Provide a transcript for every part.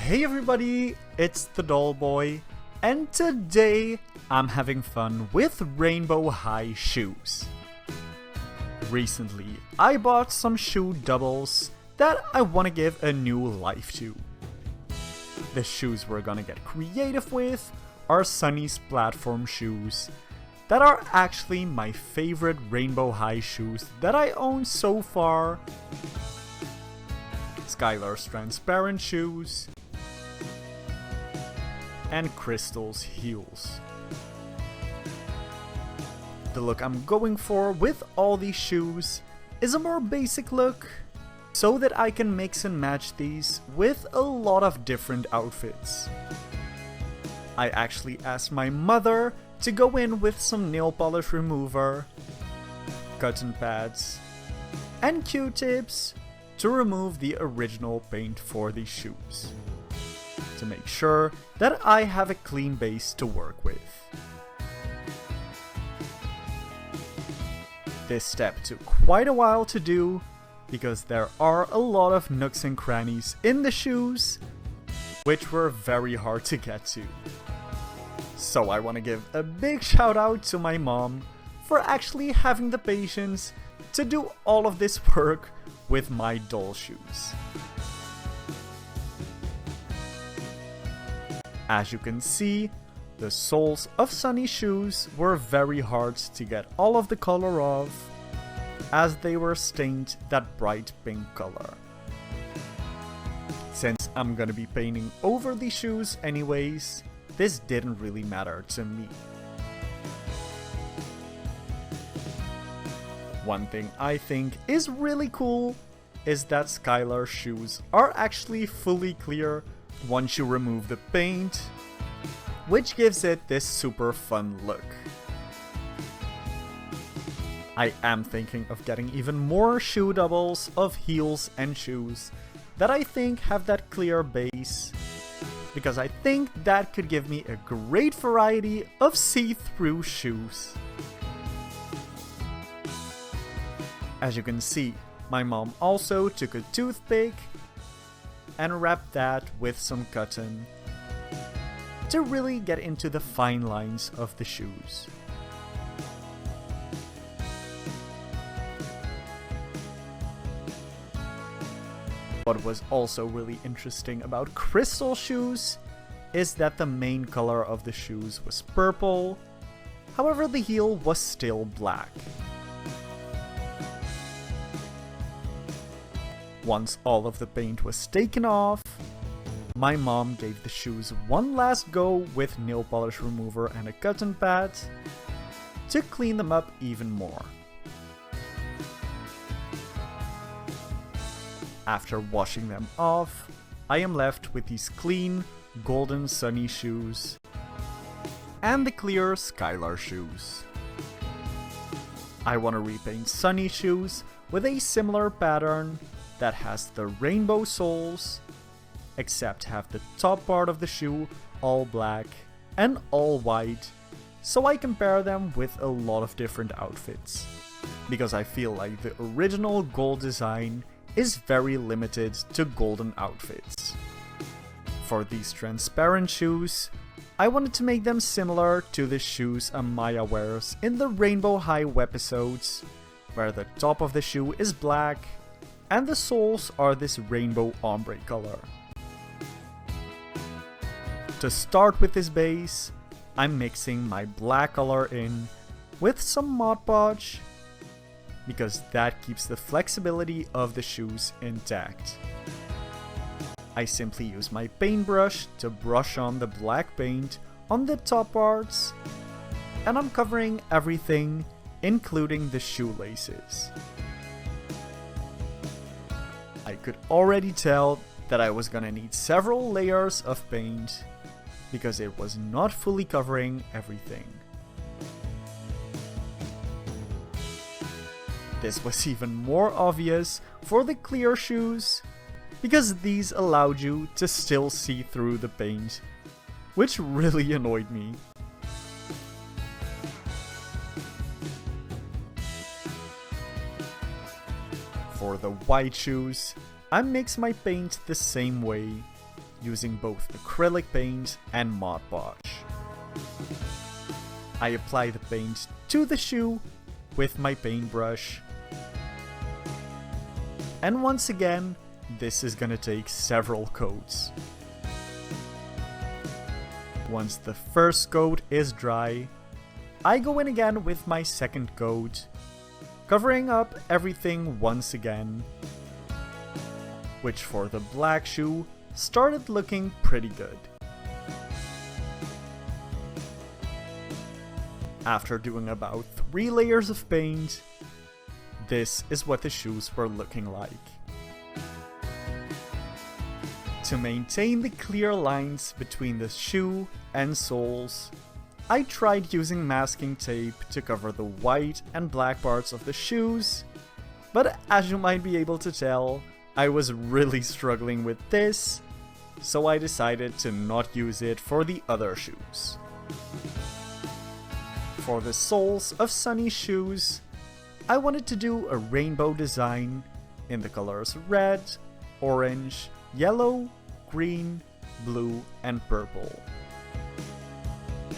Hey everybody, it's the Doll Boy, and today I'm having fun with Rainbow High shoes. Recently, I bought some shoe doubles that I want to give a new life to. The shoes we're gonna get creative with are Sunny's platform shoes that are actually my favorite Rainbow High shoes that I own so far. Skylar's transparent shoes, and Crystal's heels. The look I'm going for with all these shoes is a more basic look, so that I can mix and match these with a lot of different outfits. I actually asked my mother to go in with some nail polish remover, cotton pads, and Q-tips to remove the original paint for these shoes, to make sure that I have a clean base to work with. This step took quite a while to do because there are a lot of nooks and crannies in the shoes, which were very hard to get to. So I want to give a big shout out to my mom for actually having the patience to do all of this work with my doll shoes. As you can see, the soles of Sunny's shoes were very hard to get all of the color off, as they were stained that bright pink color. Since I'm gonna be painting over these shoes anyways, this didn't really matter to me. One thing I think is really cool is that Skylar's shoes are actually fully clear once you remove the paint, which gives it this super fun look. I am thinking of getting even more shoe doubles of heels and shoes that I think have that clear base, because I think that could give me a great variety of see-through shoes. As you can see, my mom also took a toothpick and wrapped that with some cotton to really get into the fine lines of the shoes. What was also really interesting about Crystal shoes is that the main color of the shoes was purple, however the heel was still black. Once all of the paint was taken off, my mom gave the shoes one last go with nail polish remover and a cotton pad to clean them up even more. After washing them off, I am left with these clean, golden Sunny shoes and the clear Skylar shoes. I want to repaint Sunny shoes with a similar pattern that has the rainbow soles, except have the top part of the shoe all black and all white, so I can pair them with a lot of different outfits, because I feel like the original gold design is very limited to golden outfits. For these transparent shoes, I wanted to make them similar to the shoes Amaya wears in the Rainbow High webisodes, where the top of the shoe is black and the soles are this rainbow ombre color. To start with this base, I'm mixing my black color in with some Mod Podge, because that keeps the flexibility of the shoes intact. I simply use my paintbrush to brush on the black paint on the top parts, and I'm covering everything, including the shoelaces. I could already tell that I was gonna need several layers of paint, because it was not fully covering everything. This was even more obvious for the clear shoes, because these allowed you to still see through the paint, which really annoyed me. For the white shoes, I mix my paint the same way, using both acrylic paint and Mod Podge. I apply the paint to the shoe with my paintbrush. And once again, this is gonna take several coats. Once the first coat is dry, I go in again with my second coat, covering up everything once again, which for the black shoe started looking pretty good. After doing about 3 layers of paint, this is what the shoes were looking like. To maintain the clear lines between the shoe and soles, I tried using masking tape to cover the white and black parts of the shoes, but as you might be able to tell, I was really struggling with this, so I decided to not use it for the other shoes. For the soles of Sunny's shoes, I wanted to do a rainbow design in the colors red, orange, yellow, green, blue, and purple.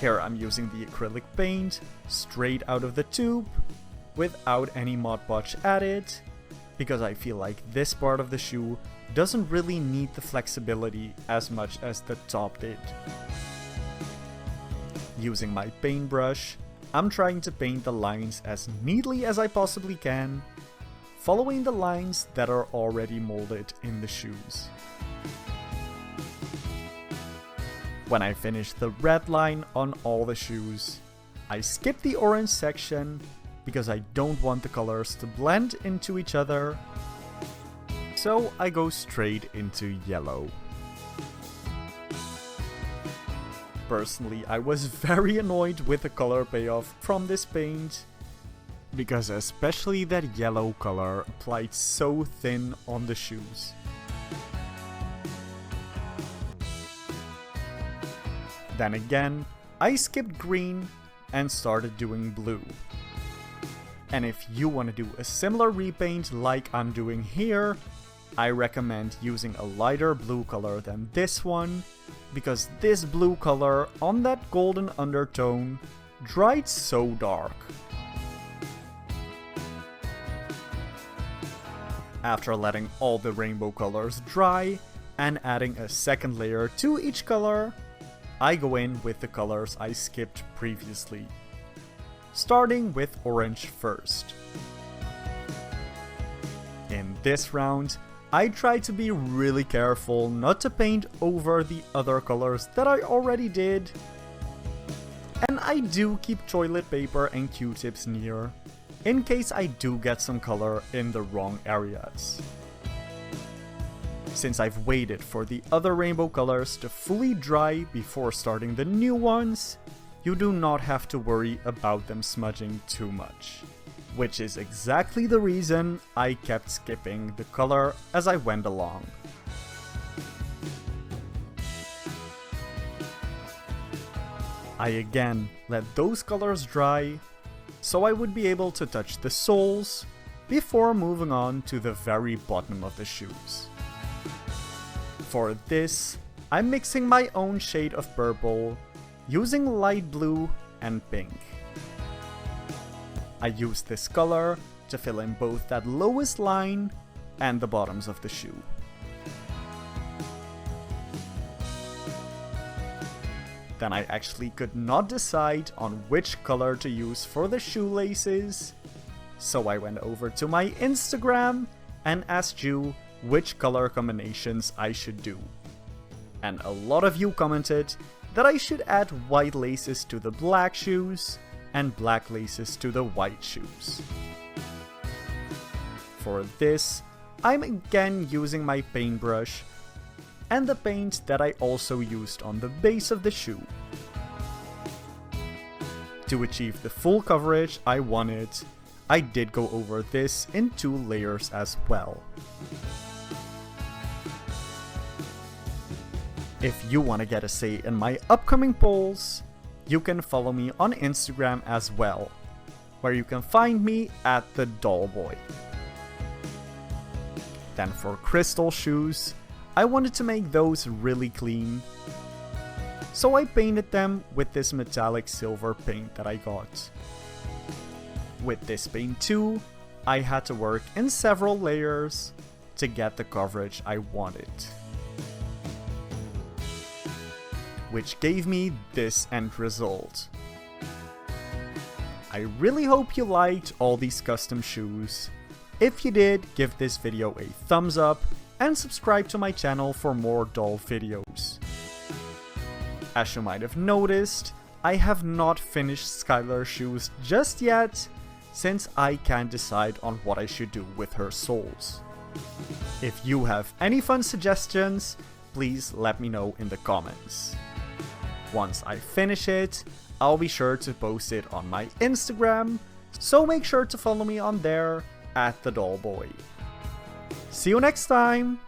Here I'm using the acrylic paint straight out of the tube without any Mod Podge added, because I feel like this part of the shoe doesn't really need the flexibility as much as the top did. Using my paintbrush, I'm trying to paint the lines as neatly as I possibly can, following the lines that are already molded in the shoes. When I finish the red line on all the shoes, I skip the orange section because I don't want the colors to blend into each other, so I go straight into yellow. Personally, I was very annoyed with the color payoff from this paint, because especially that yellow color applied so thin on the shoes. Then again, I skipped green and started doing blue. And if you want to do a similar repaint like I'm doing here, I recommend using a lighter blue color than this one, because this blue color on that golden undertone dried so dark. After letting all the rainbow colors dry and adding a second layer to each color, I go in with the colors I skipped previously, starting with orange first. In this round, I try to be really careful not to paint over the other colors that I already did, and I do keep toilet paper and Q-tips near, in case I do get some color in the wrong areas. Since I've waited for the other rainbow colors to fully dry before starting the new ones, you do not have to worry about them smudging too much. Which is exactly the reason I kept skipping the color as I went along. I again let those colors dry, so I would be able to touch the soles before moving on to the very bottom of the shoes. For this, I'm mixing my own shade of purple, using light blue and pink. I use this color to fill in both that lowest line and the bottoms of the shoe. Then I actually could not decide on which color to use for the shoelaces, so I went over to my Instagram and asked you which color combinations I should do. And a lot of you commented that I should add white laces to the black shoes and black laces to the white shoes. For this, I'm again using my paintbrush and the paint that I also used on the base of the shoe. To achieve the full coverage I wanted, I did go over this in 2 layers as well. If you want to get a say in my upcoming polls, you can follow me on Instagram as well, where you can find me at the Dollboy. Then for crystal shoes, I wanted to make those really clean. So I painted them with this metallic silver paint that I got. With this paint too, I had to work in several layers to get the coverage I wanted, which gave me this end result. I really hope you liked all these custom shoes. If you did, give this video a thumbs up and subscribe to my channel for more doll videos. As you might have noticed, I have not finished Skylar's shoes just yet, since I can't decide on what I should do with her soles. If you have any fun suggestions, please let me know in the comments. Once I finish it, I'll be sure to post it on my Instagram, so make sure to follow me on there @thedollboy. See you next time!